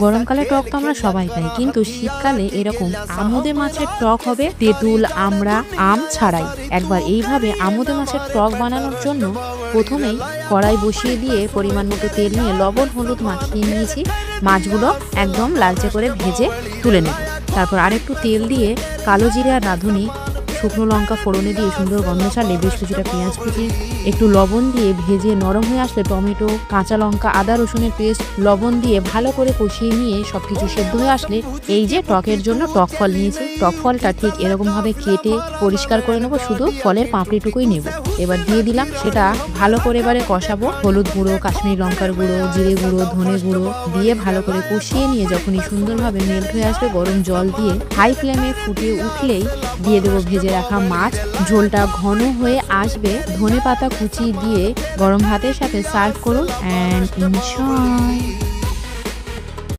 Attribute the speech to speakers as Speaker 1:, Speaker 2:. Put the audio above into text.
Speaker 1: গরমকালে টক তো আমরা সবাই খাই, কিন্তু শীতকালে এরকম আমুদে মাছের টক হবে তেঁতুল, আমড়া, আম ছাড়াই। একবার এইভাবে আমুদে মাছের টক বানানোর জন্য প্রথমেই কড়াই বসিয়ে দিয়ে পরিমাণ মতো তেল নিয়ে লবণ হলুদ মাখিয়ে নিয়েছি। মাছগুলো একদম লালচে করে ভেজে তুলে নেব। তারপর আরেকটু তেল দিয়ে কালো জিরে আর রাঁধুনি, শুকনো লঙ্কা ফোড়নে দিয়ে সুন্দর গন্ধ ছাড়লে বেশ কিছুটা পেঁয়াজ কুচি, একটু লবণ দিয়ে ভেজে নরম হয়ে আসলে টমেটো, কাঁচা লঙ্কা, আদা রসুনের পেস্ট, লবণ দিয়ে ভালো করে কষিয়ে নিয়ে সবকিছু সেদ্ধ হয়ে আসলে এই যে টকের জন্য টক ফল নিয়েছি, টক ফলটা ঠিক এরকমভাবে কেটে পরিষ্কার করে নেবো, শুধু ফলের পাপড়িটুকুই নেব। এবার দিয়ে দিলাম, সেটা ভালো করে এবারে কষাবো। হলুদ গুঁড়ো, কাশ্মীরি লঙ্কার গুঁড়ো, জিরে গুঁড়ো, ধনে গুঁড়ো দিয়ে ভালো করে কষিয়ে নিয়ে যখনই সুন্দরভাবে মেল্ট হয়ে আসবে গরম জল দিয়ে হাই ফ্লেমে ফুটিয়ে উঠলেই দিয়ে দেবো ভেজে রাখা মাছ। ঝোলটা ঘন হয়ে আসবে, ধনেপাতা কুচি দিয়ে গরম ভাতের সাথে সার্ভ করুন অ্যান্ড এনজয়।